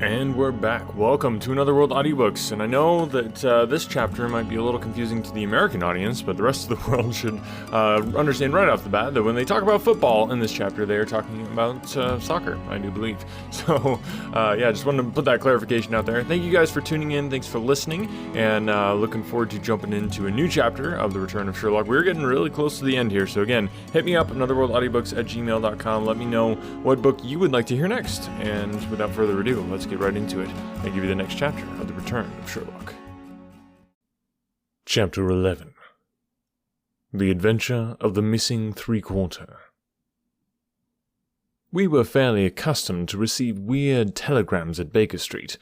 And we're back. Welcome to another World Audiobooks, and I know that this chapter might be a little confusing to the American audience, but the rest of the world should understand right off the bat that when they talk about football in this chapter, they are talking about soccer, I do believe. So, just wanted to put that clarification out there. Thank you guys for tuning in, thanks for listening, and looking forward to jumping into a new chapter of The Return of Sherlock. We're getting really close to the end here, so again, hit me up, anotherworldaudiobooks@gmail.com. Let me know what book you would like to hear next, and without further ado, let's get right into it and give you the next chapter of The Return of Sherlock. Chapter 11. The Adventure of the Missing Three-Quarter. We were fairly accustomed to receive weird telegrams at Baker Street,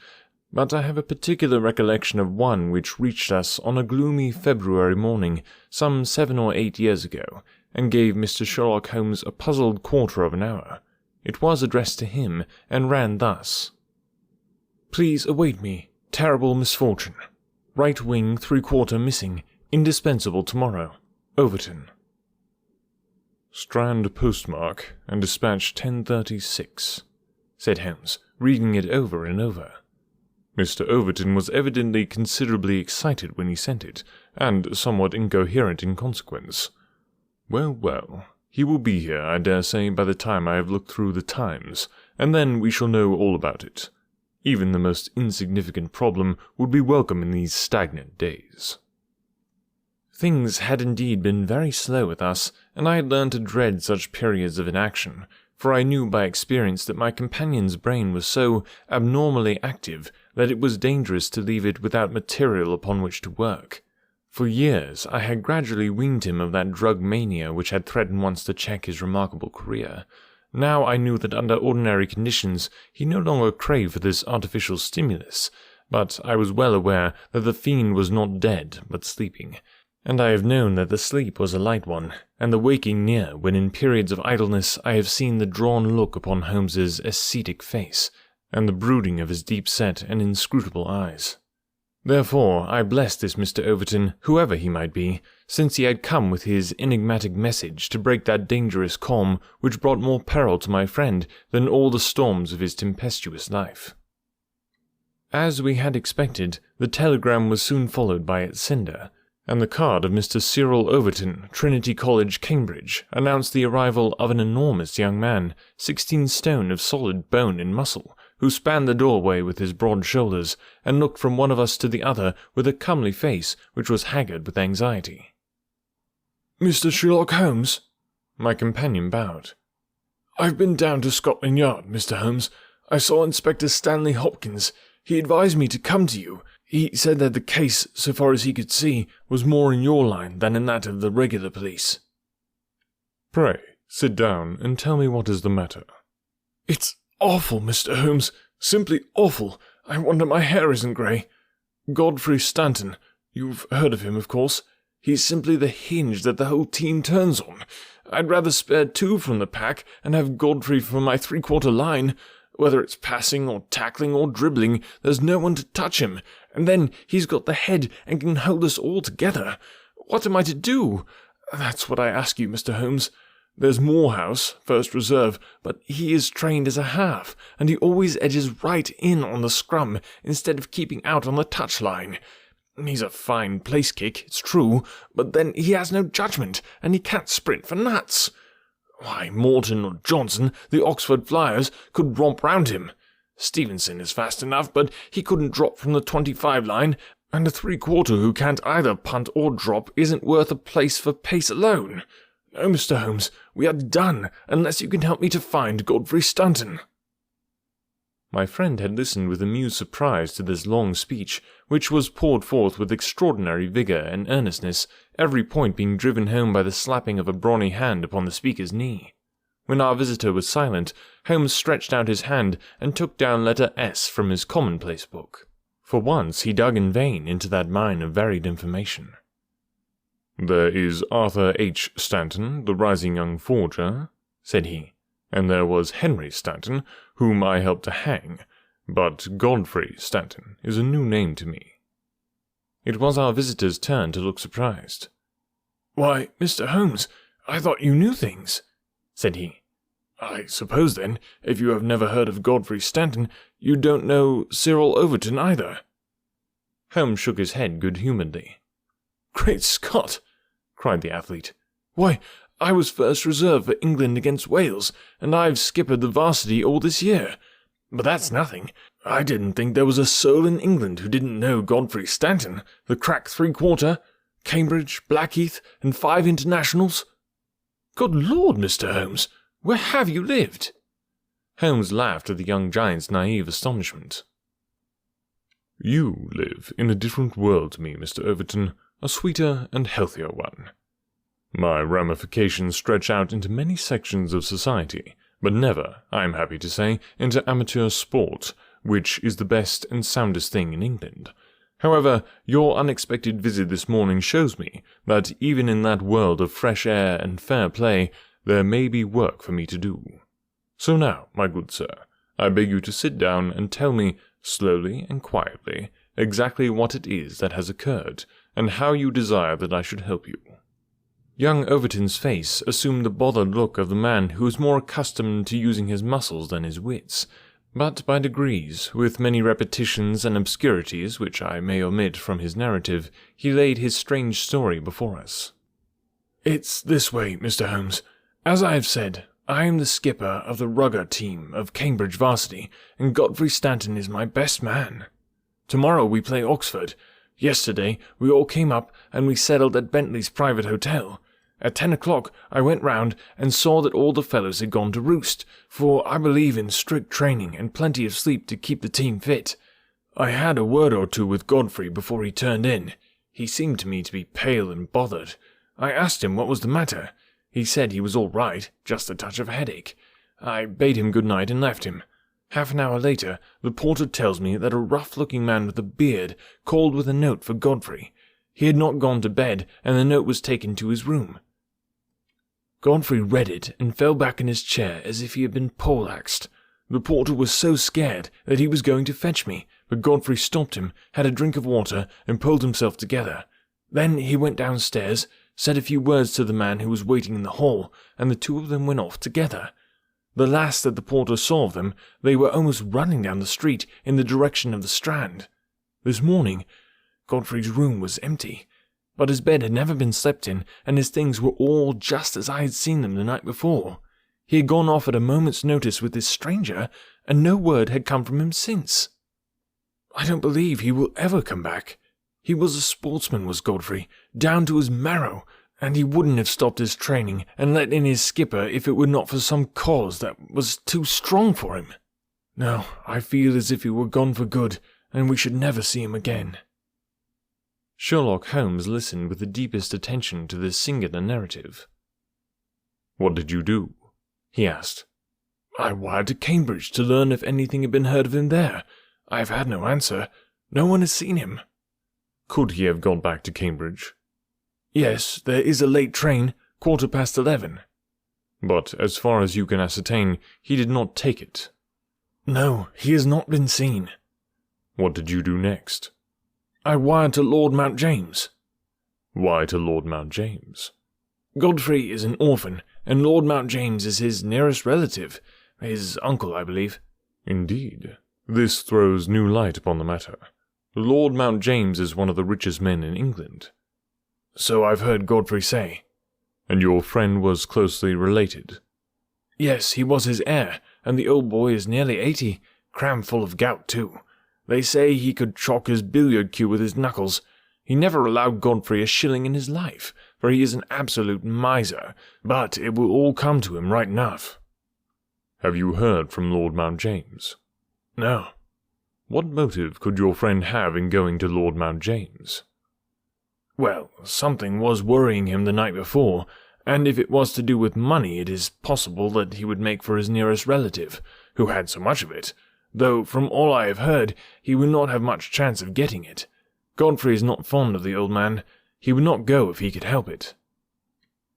but I have a particular recollection of one which reached us on a gloomy February morning some 7 or 8 years ago, and gave Mr. Sherlock Holmes a puzzled quarter of an hour. It was addressed to him, and ran thus: "Please await me. Terrible misfortune. Right wing 3/4 missing. Indispensable tomorrow. Overton." "Strand postmark, and dispatch 10:36, said Holmes, reading it over and over. Mr. Overton was evidently considerably excited when he sent it, and somewhat incoherent in consequence. Well, he will be here, I dare say, by the time I have looked through the Times, and then we shall know all about it. Even the most insignificant problem would be welcome in these stagnant days." Things had indeed been very slow with us, and I had learned to dread such periods of inaction, for I knew by experience that my companion's brain was so abnormally active that it was dangerous to leave it without material upon which to work. For years I had gradually weaned him of that drug mania which had threatened once to check his remarkable career. Now I knew that under ordinary conditions he no longer craved for this artificial stimulus, but I was well aware that the fiend was not dead but sleeping, and I have known that the sleep was a light one, and the waking near when in periods of idleness I have seen the drawn look upon Holmes's ascetic face, and the brooding of his deep-set and inscrutable eyes. Therefore I blessed this Mr. Overton, whoever he might be, since he had come with his enigmatic message to break that dangerous calm which brought more peril to my friend than all the storms of his tempestuous life. As we had expected, the telegram was soon followed by its sender, and the card of Mr. Cyril Overton, Trinity College, Cambridge, announced the arrival of an enormous young man, 16 stone of solid bone and muscle, who spanned the doorway with his broad shoulders, and looked from one of us to the other with a comely face which was haggard with anxiety. "Mr. Sherlock Holmes?" My companion bowed. "I've been down to Scotland Yard, Mr. Holmes. I saw Inspector Stanley Hopkins. He advised me to come to you. He said that the case, so far as he could see, was more in your line than in that of the regular police." "Pray, sit down and tell me what is the matter." "It's awful, Mr. Holmes. Simply awful. I wonder my hair isn't grey. Godfrey Stanton. You've heard of him, of course. He's simply the hinge that the whole team turns on. I'd rather spare 2 from the pack and have Godfrey for my 3/4 line. Whether it's passing or tackling or dribbling, there's no one to touch him, and then he's got the head and can hold us all together. What am I to do? That's what I ask you, Mr. Holmes. There's Morehouse, first reserve, but he is trained as a half, and he always edges right in on the scrum instead of keeping out on the touchline. He's a fine place kick, it's true, but then he has no judgment, and he can't sprint for nuts. Why, Morton or Johnson, the Oxford Flyers, could romp round him. Stevenson is fast enough, but he couldn't drop from the 25 line, and a 3/4 who can't either punt or drop isn't worth a place for pace alone. No, Mr. Holmes, we are done, unless you can help me to find Godfrey Stanton." My friend had listened with amused surprise to this long speech, which was poured forth with extraordinary vigour and earnestness, every point being driven home by the slapping of a brawny hand upon the speaker's knee. When our visitor was silent, Holmes stretched out his hand and took down letter S from his commonplace book. For once he dug in vain into that mine of varied information. "There is Arthur H. Stanton, the rising young forger," said he, "and there was Henry Stanton, whom I helped to hang, but Godfrey Stanton is a new name to me." It was our visitor's turn to look surprised. "Why, Mr. Holmes, I thought you knew things," said he. "I suppose, then, if you have never heard of Godfrey Stanton, You don't know Cyril Overton either?" Holmes shook his head good-humouredly. "Great Scott!" cried the athlete. "Why, I was first reserve for England against Wales, and I've skippered the varsity all this year. But that's nothing. I didn't think there was a soul in England who didn't know Godfrey Stanton, the crack three-quarter, Cambridge, Blackheath, and 5 internationals. Good Lord, Mr. Holmes, where have you lived?" Holmes laughed at the young giant's naive astonishment. "You live in a different world to me, Mr. Overton, a sweeter and healthier one. My ramifications stretch out into many sections of society, but never, I am happy to say, into amateur sport, which is the best and soundest thing in England. However, your unexpected visit this morning shows me that even in that world of fresh air and fair play, there may be work for me to do. So now, my good sir, I beg you to sit down and tell me, slowly and quietly, exactly what it is that has occurred, and how you desire that I should help you." Young Overton's face assumed the bothered look of the man who was more accustomed to using his muscles than his wits, but by degrees, with many repetitions and obscurities which I may omit from his narrative, he laid his strange story before us. "It's this way, Mr. Holmes. As I have said, I am the skipper of the rugger team of Cambridge varsity, and Godfrey Stanton is my best man. Tomorrow we play Oxford. Yesterday we all came up and we settled at Bentley's private hotel. At 10 o'clock I went round and saw that all the fellows had gone to roost, for I believe in strict training and plenty of sleep to keep the team fit. I had a word or two with Godfrey before he turned in. He seemed to me to be pale and bothered. I asked him what was the matter. He said he was all right, just a touch of headache. I bade him good night and left him. Half an hour later, the porter tells me that a rough-looking man with a beard called with a note for Godfrey. He had not gone to bed, and the note was taken to his room. Godfrey read it and fell back in his chair as if he had been poleaxed. The porter was so scared that he was going to fetch me, but Godfrey stopped him, had a drink of water, and pulled himself together. Then he went downstairs, said a few words to the man who was waiting in the hall, and the two of them went off together. The last that the porter saw of them, they were almost running down the street in the direction of the Strand. This morning, Godfrey's room was empty, but his bed had never been slept in, and his things were all just as I had seen them the night before. He had gone off at a moment's notice with this stranger, and no word had come from him since. I don't believe he will ever come back. He was a sportsman, was Godfrey, down to his marrow, and he wouldn't have stopped his training and let in his skipper if it were not for some cause that was too strong for him. No, I feel as if he were gone for good, and we should never see him again." Sherlock Holmes listened with the deepest attention to this singular narrative. "What did you do?" he asked. "I wired to Cambridge to learn if anything had been heard of him there. I have had no answer. No one has seen him." "Could he have gone back to Cambridge?" "Yes, there is a late train, 11:15. "But as far as you can ascertain, he did not take it?" "No, he has not been seen." "What did you do next?" "I wired to Lord Mount James." "Why to Lord Mount James?" "Godfrey is an orphan, and Lord Mount James is his nearest relative, his uncle, I believe." "Indeed. This throws new light upon the matter. Lord Mount James is one of the richest men in England." "So I've heard Godfrey say." "And your friend was closely related?" "Yes, he was his heir, and the old boy is nearly 80, cram full of gout too. They say he could chalk his billiard cue with his knuckles. He never allowed Godfrey a shilling in his life, for he is an absolute miser, but it will all come to him right enough." "Have you heard from Lord Mount James?" "No." "What motive could your friend have in going to Lord Mount James?" "Well, something was worrying him the night before, and if it was to do with money it is possible that he would make for his nearest relative, who had so much of it, though from all I have heard he would not have much chance of getting it. Godfrey is not fond of the old man. He would not go if he could help it."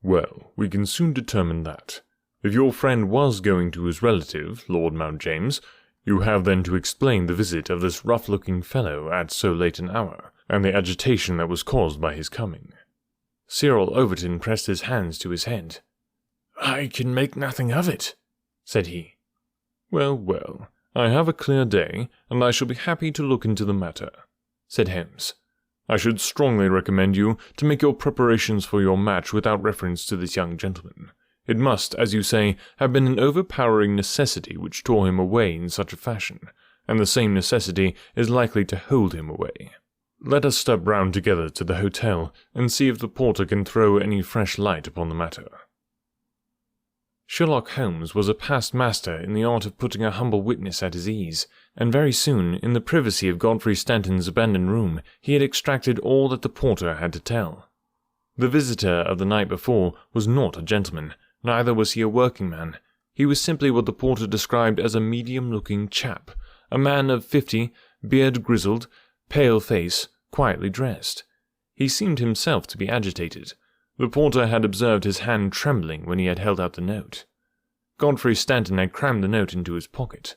"Well, we can soon determine that. If your friend was going to his relative, Lord Mount James, you have then to explain the visit of this rough-looking fellow at so late an hour, and the agitation that was caused by his coming." Cyril Overton pressed his hands to his head. "I can make nothing of it," said he. Well, I have a clear day, and I shall be happy to look into the matter," said Holmes. "I should strongly recommend you to make your preparations for your match without reference to this young gentleman. It must, as you say, have been an overpowering necessity which tore him away in such a fashion, and the same necessity is likely to hold him away. Let us step round together to the hotel, and see if the porter can throw any fresh light upon the matter." Sherlock Holmes was a past master in the art of putting a humble witness at his ease, and very soon, in the privacy of Godfrey Stanton's abandoned room, he had extracted all that the porter had to tell. The visitor of the night before was not a gentleman, neither was he a working man. He was simply what the porter described as a medium-looking chap, a man of 50, beard grizzled, pale face, quietly dressed. He seemed himself to be agitated. The porter had observed his hand trembling when he had held out the note. Godfrey Stanton had crammed the note into his pocket.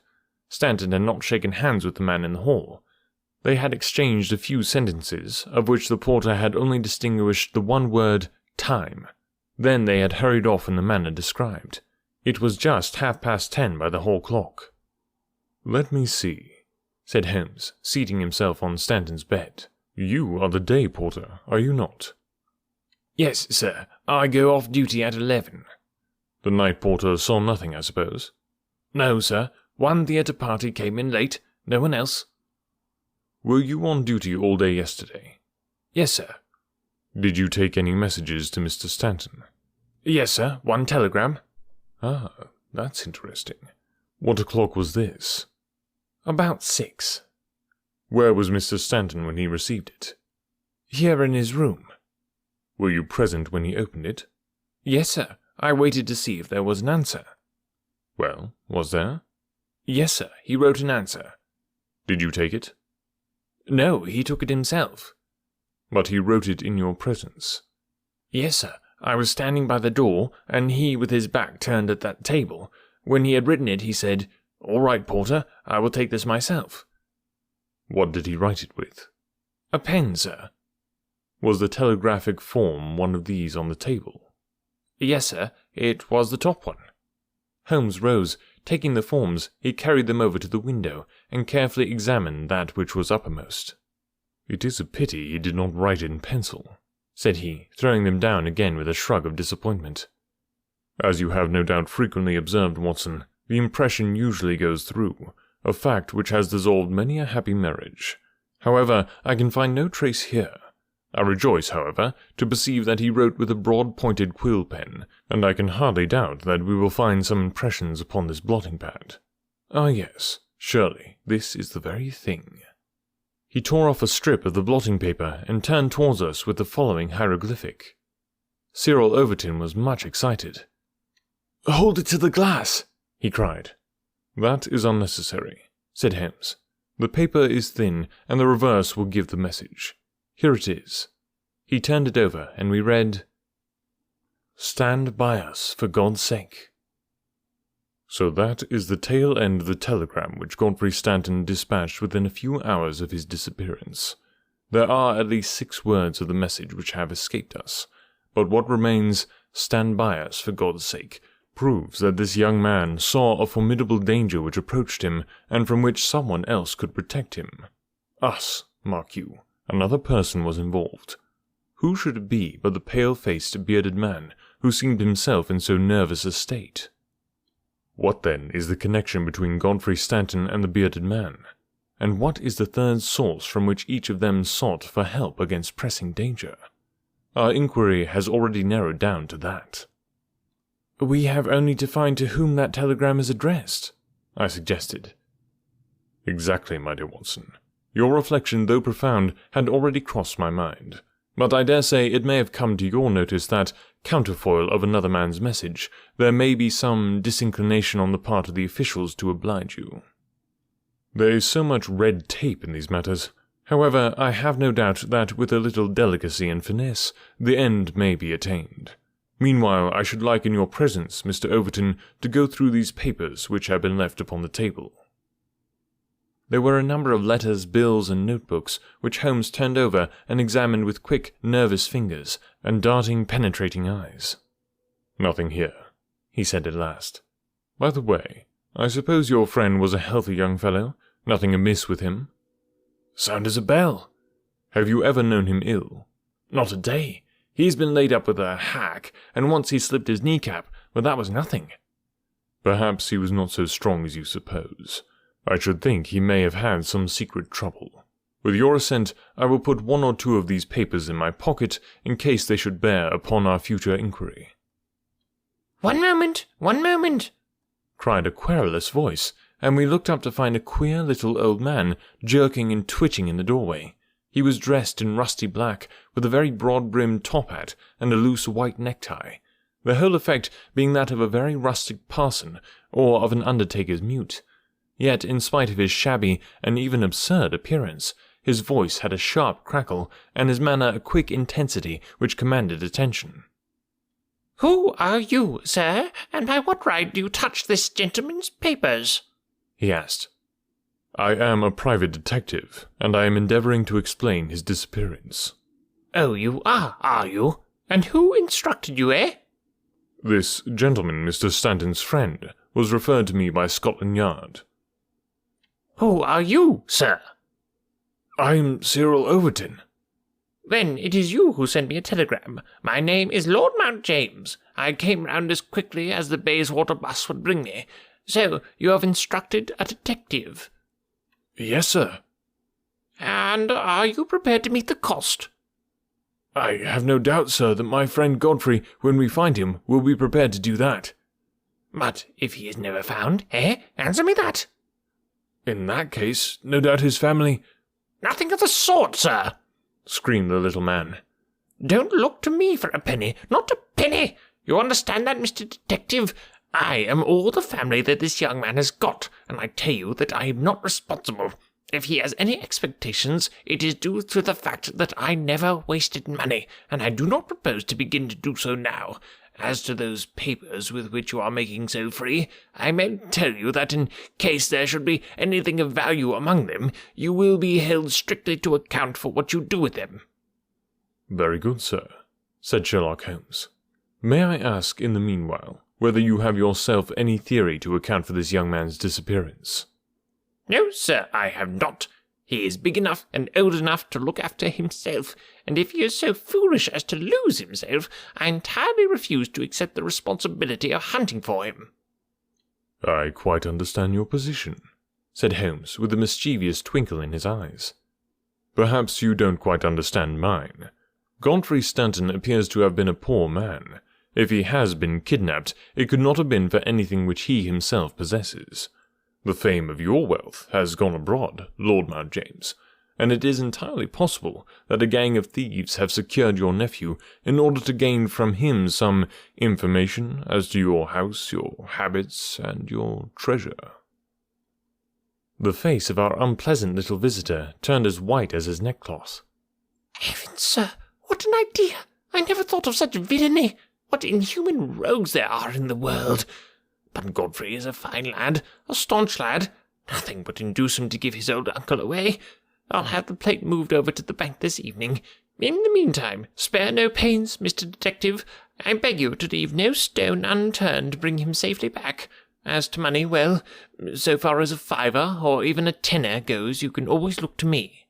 Stanton had not shaken hands with the man in the hall. They had exchanged a few sentences, of which the porter had only distinguished the one word, time. Then they had hurried off in the manner described. It was just 10:30 by the hall clock. "Let me see," said Holmes, seating himself on Stanton's bed. "You are the day porter, are you not?" "Yes, sir. I go off duty at 11. "The night porter saw nothing, I suppose?" "No, sir. One theatre party came in late. No one else." "Were you on duty all day yesterday?" "Yes, sir." "Did you take any messages to Mr. Stanton?" "Yes, sir. One telegram." "Ah, that's interesting. What o'clock was this?" "About 6. "Where was Mr. Stanton when he received it?" "Here in his room." "Were you present when he opened it?" "Yes, sir. I waited to see if there was an answer." "Well, was there?" "Yes, sir. He wrote an answer." "Did you take it?" "No, he took it himself." "But he wrote it in your presence?" "Yes, sir. I was standing by the door, and he with his back turned at that table. When he had written it, he said, 'All right, porter, I will take this myself.'" "What did he write it with?" "A pen, sir." "Was the telegraphic form one of these on the table?" "Yes, sir. It was the top one." Holmes rose. Taking the forms, he carried them over to the window, and carefully examined that which was uppermost. "It is a pity he did not write in pencil," said he, throwing them down again with a shrug of disappointment. "As you have no doubt frequently observed, Watson, the impression usually goes through, a fact which has dissolved many a happy marriage. However, I can find no trace here. I rejoice, however, to perceive that he wrote with a broad-pointed quill pen, and I can hardly doubt that we will find some impressions upon this blotting-pad. Ah, yes, surely, this is the very thing." He tore off a strip of the blotting paper and turned towards us with the following hieroglyphic. Cyril Overton was much excited. "Hold it to the glass," he cried. "That is unnecessary," said Holmes. "The paper is thin, and the reverse will give the message. Here it is." He turned it over, and we read, "Stand by us, for God's sake." So that is the tail end of the telegram which Godfrey Stanton dispatched within a few hours of his disappearance. There are at least 6 words of the message which have escaped us, but what remains, "Stand by us, for God's sake," proves that this young man saw a formidable danger which approached him, and from which someone else could protect him. Us, mark you. Another person was involved. Who should it be but the pale-faced, bearded man, who seemed himself in so nervous a state? What, then, is the connection between Godfrey Stanton and the bearded man? And what is the third source from which each of them sought for help against pressing danger? Our inquiry has already narrowed down to that. "We have only to find to whom that telegram is addressed," I suggested. "Exactly, my dear Watson. Your reflection, though profound, had already crossed my mind. But I dare say it may have come to your notice that, counterfoil of another man's message, there may be some disinclination on the part of the officials to oblige you. There is so much red tape in these matters. However, I have no doubt that with a little delicacy and finesse, the end may be attained. Meanwhile, I should like in your presence, Mr. Overton, to go through these papers which have been left upon the table." There were a number of letters, bills, and notebooks, which Holmes turned over and examined with quick, nervous fingers and darting, penetrating eyes. "Nothing here," he said at last. "By the way, I suppose your friend was a healthy young fellow? Nothing amiss with him?" "Sound as a bell." "Have you ever known him ill?" "Not a day. He's been laid up with a hack, and once he slipped his kneecap, but that was nothing." "Perhaps he was not so strong as you suppose. I should think he may have had some secret trouble. With your assent, I will put one or two of these papers in my pocket in case they should bear upon our future inquiry." One moment," cried a querulous voice, and we looked up to find a queer little old man jerking and twitching in the doorway. He was dressed in rusty black, with a very broad-brimmed top hat and a loose white necktie, the whole effect being that of a very rustic parson or of an undertaker's mute. Yet, in spite of his shabby and even absurd appearance, his voice had a sharp crackle, and his manner a quick intensity which commanded attention. "Who are you, sir, and by what right do you touch this gentleman's papers?" he asked. "I am a private detective, and I am endeavouring to explain his disappearance." "Oh, you are you? And who instructed you, eh?" "This gentleman, Mr. Stanton's friend, was referred to me by Scotland Yard." "Who are you, sir?" "I am Cyril Overton." "Then it is you who sent me a telegram. My name is Lord Mount James. I came round as quickly as the Bayswater bus would bring me. So, you have instructed a detective?" "Yes, sir." "And are you prepared to meet the cost?" "I have no doubt, sir, that my friend Godfrey, when we find him, will be prepared to do that." "But if he is never found, Answer me that." "In that case, no doubt his family—" "Nothing of the sort, sir," screamed the little man. "Don't look to me for a penny, not a penny. You understand that, Mr. Detective? I am all the family that this young man has got, and I tell you that I am not responsible. If he has any expectations, it is due to the fact that I never wasted money, and I do not propose to begin to do so now. As to those papers with which you are making so free, I may tell you that in case there should be anything of value among them, you will be held strictly to account for what you do with them." "Very good, sir," said Sherlock Holmes. "May I ask, in the meanwhile, whether you have yourself any theory to account for this young man's disappearance?" "No, sir, I have not. He is big enough and old enough to look after himself, and if he is so foolish as to lose himself, I entirely refuse to accept the responsibility of hunting for him." "I quite understand your position," said Holmes, with a mischievous twinkle in his eyes. "Perhaps you don't quite understand mine. Godfrey Stanton appears to have been a poor man. If he has been kidnapped, it could not have been for anything which he himself possesses. The fame of your wealth has gone abroad, Lord Mount James, and it is entirely possible that a gang of thieves have secured your nephew in order to gain from him some information as to your house, your habits, and your treasure." The face of our unpleasant little visitor turned as white as his neckcloth. "Heavens, sir, what an idea! I never thought of such villainy. What inhuman rogues there are in the world! But Godfrey is a fine lad, a staunch lad. Nothing would induce him to give his old uncle away. I'll have the plate moved over to the bank this evening. In the meantime, spare no pains, Mr. Detective. I beg you to leave no stone unturned to bring him safely back. As to money, well, so far as a fiver or even a tenner goes, you can always look to me."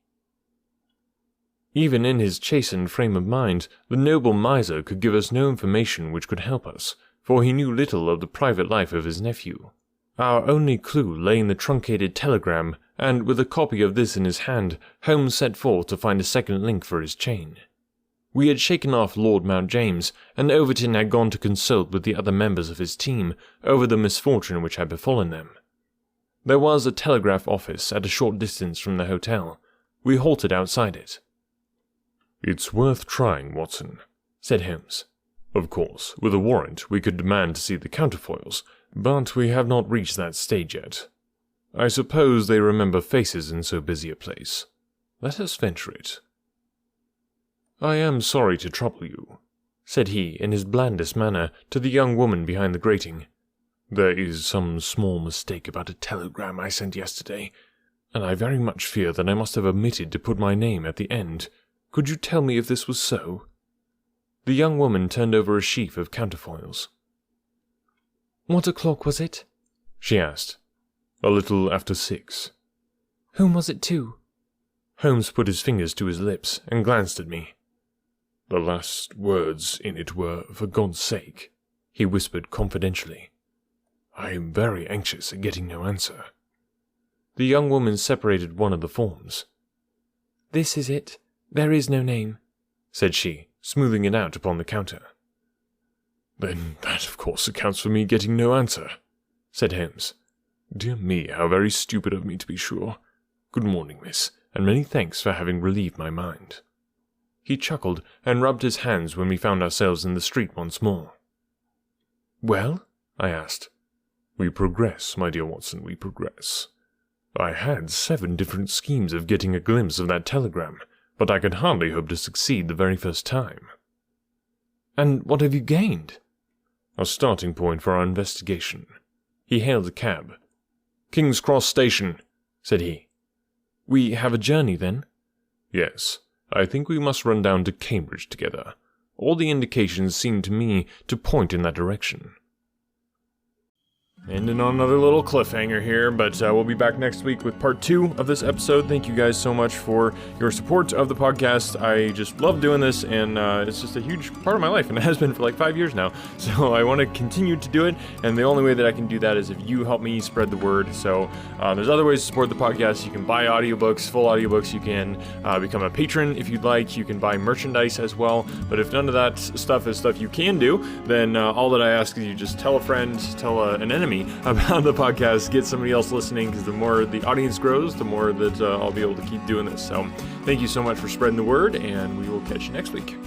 Even in his chastened frame of mind, the noble miser could give us no information which could help us, for he knew little of the private life of his nephew. Our only clue lay in the truncated telegram, and with a copy of this in his hand, Holmes set forth to find a second link for his chain. We had shaken off Lord Mount James, and Overton had gone to consult with the other members of his team over the misfortune which had befallen them. There was a telegraph office at a short distance from the hotel. We halted outside it. "It's worth trying, Watson," said Holmes. "Of course, with a warrant we could demand to see the counterfoils, but we have not reached that stage yet. I suppose they remember faces in so busy a place. Let us venture it." "I am sorry to trouble you," said he in his blandest manner to the young woman behind the grating. "There is some small mistake about a telegram I sent yesterday, and I very much fear that I must have omitted to put my name at the end. Could you tell me if this was so?" The young woman turned over a sheaf of counterfoils. "What o'clock was it?" she asked. A little after 6. Whom was it to? Holmes put his fingers to his lips and glanced at me. The last words in it were, "For God's sake," he whispered confidentially. "I am very anxious at getting no answer." The young woman separated one of the forms. "This is it. There is no name," said she, smoothing it out upon the counter. "Then that of course accounts for me getting no answer," said Holmes. "Dear me, how very stupid of me to be sure. Good morning, miss, and many thanks for having relieved my mind." He chuckled and rubbed his hands when we found ourselves in the street once more. "Well?" I asked. "We progress, my dear Watson, we progress. I had 7 different schemes of getting a glimpse of that telegram, but I could hardly hope to succeed the very first time." "And what have you gained?" "A starting point for our investigation." He hailed a cab. "King's Cross Station," said he. "We have a journey, then?" "Yes. I think we must run down to Cambridge together. All the indications seem to me to point in that direction." Ending on another little cliffhanger here, but we'll be back next week with part 2 of this episode. Thank you guys so much for your support of the podcast. I just love doing this, and it's just a huge part of my life, and it has been for like 5 years now. So I want to continue to do it, and the only way that I can do that is if you help me spread the word. So there's other ways to support the podcast. You can buy audiobooks, full audiobooks. You can become a patron if you'd like. You can buy merchandise as well. But if none of that stuff is stuff you can do, then all that I ask is you just tell a friend, tell an enemy about the podcast, get somebody else listening, because the more the audience grows, the more that I'll be able to keep doing this. So thank you so much for spreading the word, and we will catch you next week.